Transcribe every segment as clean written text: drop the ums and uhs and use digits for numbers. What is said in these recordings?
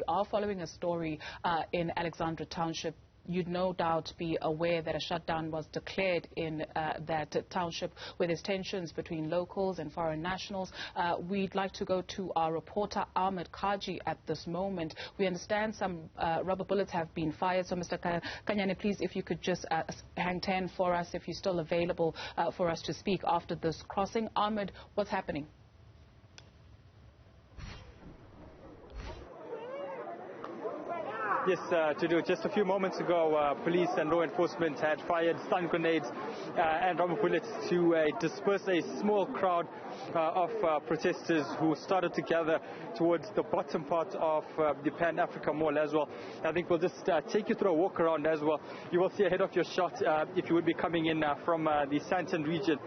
are following a story in Alexandria Township. You'd no doubt be aware that a shutdown was declared in that township where there's tensions between locals and foreign nationals. We'd like to go to our reporter Ahmed Kajee at this moment. We understand some rubber bullets have been fired. So Mr. Kajee, please, if you could just hang 10 for us, if you're still available for us to speak after this crossing. Ahmed, what's happening? Yes, just a few moments ago, police and law enforcement had fired stun grenades and rubber bullets to disperse a small crowd of protesters who started to gather towards the bottom part of the Pan-Africa Mall as well. I think we'll just take you through a walk around as well. You will see ahead of your shot if you would be coming in from the Santon region.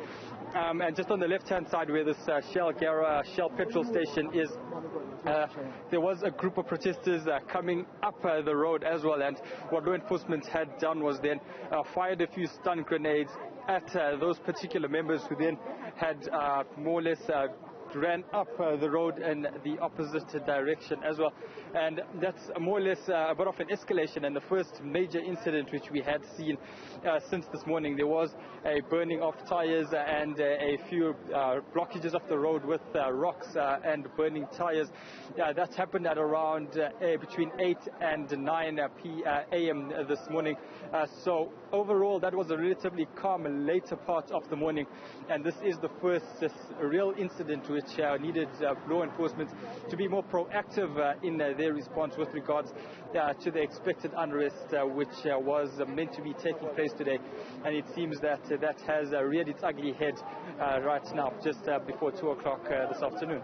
And just on the left-hand side where this Shell petrol station is, there was a group of protesters coming up the road as well, and what law enforcement had done was then fired a few stun grenades at those particular members, who then had more or less ran up the road in the opposite direction as well. And that's more or less a bit of an escalation, and the first major incident which we had seen since this morning. There was a burning of tyres and a few blockages of the road with rocks and burning tyres. That happened at around between 8 and 9 a.m. this morning. So overall, that was a relatively calm later part of the morning, and this is the first real incident which needed law enforcement to be more proactive in their response with regards to the expected unrest which was meant to be taking place today. And it seems that that has reared its ugly head right now, just before 2 o'clock this afternoon.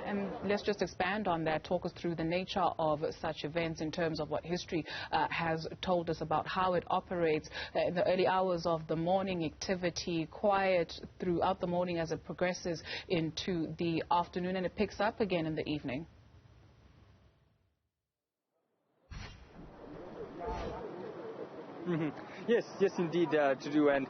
And let's just expand on that. Talk us through the nature of such events in terms of what history has told us about how it operates. In the early hours of the morning, activity quiet throughout the morning as it progresses into the afternoon, and it picks up again in the evening. Yes, indeed, and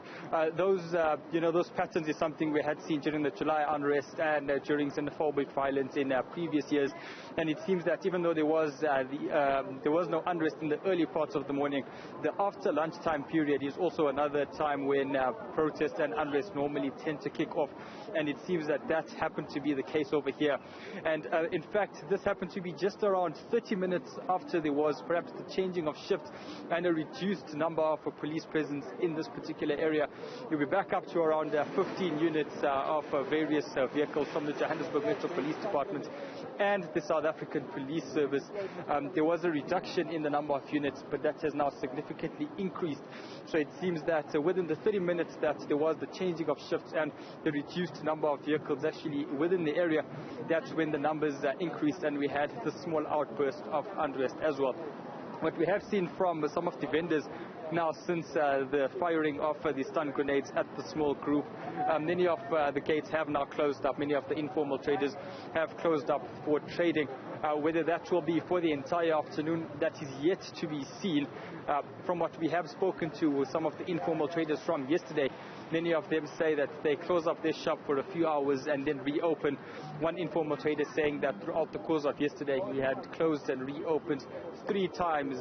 those patterns is something we had seen during the July unrest and during xenophobic violence in previous years. And it seems that even though there was no unrest in the early parts of the morning, the after lunchtime period is also another time when protests and unrest normally tend to kick off. And it seems that happened to be the case over here. And in fact, this happened to be just around 30 minutes after there was perhaps the changing of shift and a reduced number of police presence in this particular area. You'll be back up to around 15 units of various vehicles from the Johannesburg Metro Police Department and the South African Police Service. There was a reduction in the number of units, but that has now significantly increased. So it seems that within the 30 minutes that there was the changing of shifts and the reduced number of vehicles actually within the area, that's when the numbers increased, and we had the small outburst of unrest as well. What we have seen from some of the vendors now since the firing of the stun grenades at the small group, many of the gates have now closed up. Many of the informal traders have closed up for trading. Whether that will be for the entire afternoon, that is yet to be seen. From what we have spoken to some of the informal traders from yesterday, many of them say that they close up their shop for a few hours and then reopen. One informal trader saying that throughout the course of yesterday he had closed and reopened 3 times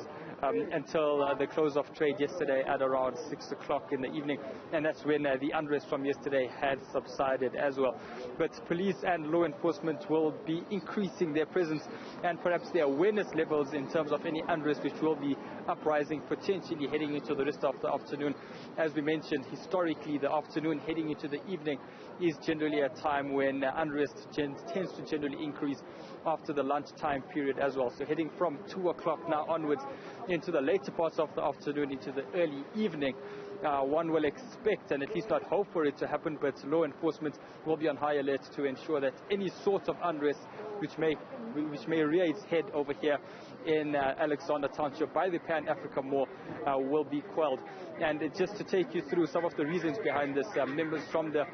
until the close of trade yesterday at around 6 o'clock in the evening, and that's when the unrest from yesterday had subsided as well. But police and law enforcement will be increasing their presence and perhaps their awareness levels in terms of any unrest which will be uprising, potentially heading into the rest of the afternoon. As we mentioned, historically the afternoon heading into the evening is generally a time when unrest tends to generally increase after the lunchtime period as well. So heading from 2 o'clock now onwards into the later parts of the afternoon, into the early evening, one will expect and at least not hope for it to happen, but law enforcement will be on high alert to ensure that any sort of unrest which may rear its head over here in Alexandra Township by the Pan-Africa Mall will be quelled. And just to take you through some of the reasons behind this, members from the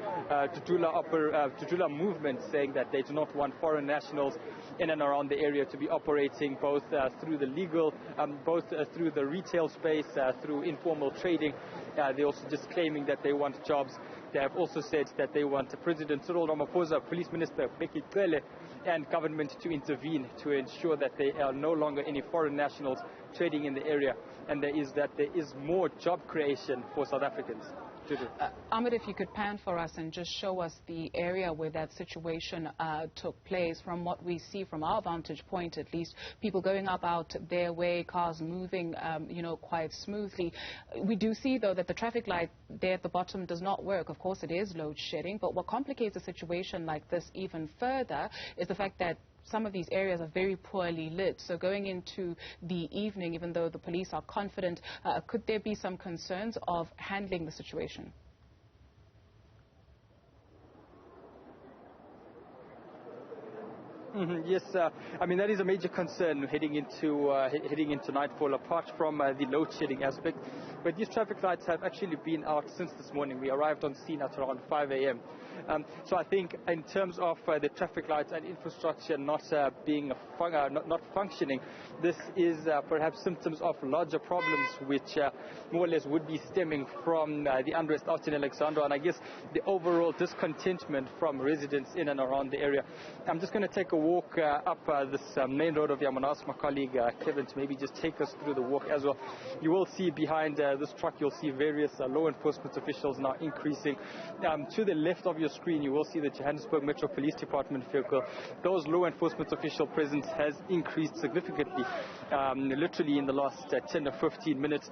Tutula movement saying that they do not want foreign nationals in and around the area to be operating both through the legal, both through the retail space, through informal trading, They're also just claiming that they want jobs. They have also said that they want President Cyril Ramaphosa, Police Minister Bheki Cele, and government to intervene to ensure that there are no longer any foreign nationals trading in the area, and there is more job creation for South Africans. Ahmed, if you could pan for us and just show us the area where that situation took place. From what we see from our vantage point, at least, people going about their way, cars moving, quite smoothly. We do see, though, that the traffic light there at the bottom does not work. Of course, it is load shedding, but what complicates a situation like this even further is the fact that some of these areas are very poorly lit. So going into the evening, even though the police are confident, could there be some concerns of handling the situation? Yes, I mean that is a major concern heading into nightfall. Apart from the load shedding aspect, but these traffic lights have actually been out since this morning. We arrived on scene at around 5 a.m. So I think in terms of the traffic lights and infrastructure not functioning, this is perhaps symptoms of larger problems which more or less would be stemming from the unrest out in Alexandria, and I guess the overall discontentment from residents in and around the area. I'm just going to take a walk up this main road of Yamuna. Ask my colleague Kevin to maybe just take us through the walk as well. You will see behind this truck, you'll see various law enforcement officials now increasing. To the left of your screen, you will see the Johannesburg Metro Police Department vehicle. Those law enforcement official presence has increased significantly, literally in the last 10 or 15 minutes.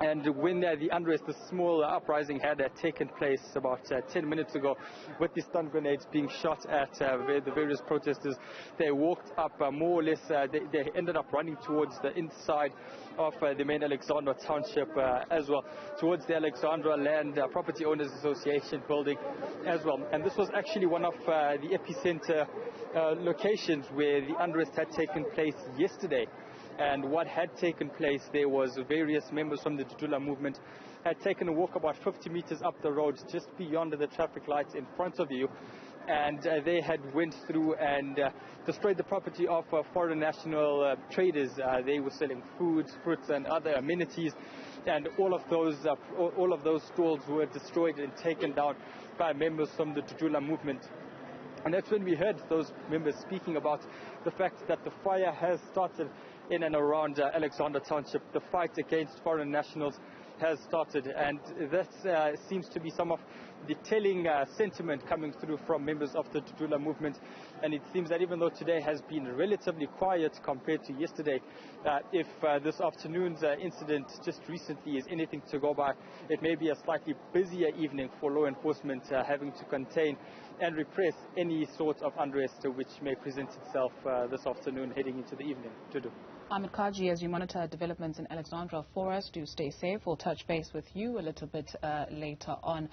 And when the unrest, the small uprising had taken place about 10 minutes ago, with the stun grenades being shot at the various protesters, they walked up more or less, they ended up running towards the inside of the main Alexandra township as well, towards the Alexandra Land Property Owners Association building as well. And this was actually one of the epicenter locations where the unrest had taken place yesterday. And what had taken place there was various members from the Dudula movement had taken a walk about 50 meters up the road, just beyond the traffic lights in front of you, and they had went through and destroyed the property of foreign national traders. They were selling foods, fruits and other amenities, and all of those stalls were destroyed and taken down by members from the Dudula movement. And that's when we heard those members speaking about the fact that the fire has started in and around Alexandra Township. The fight against foreign nationals has started, and that seems to be some of the telling sentiment coming through from members of the Dudula movement. And it seems that even though today has been relatively quiet compared to yesterday, if this afternoon's incident just recently is anything to go by, it may be a slightly busier evening for law enforcement having to contain and repress any sort of unrest which may present itself this afternoon heading into the evening. Ahmed Kajee, as you monitor developments in Alexandria for us, do stay safe. We'll touch base with you a little bit later on.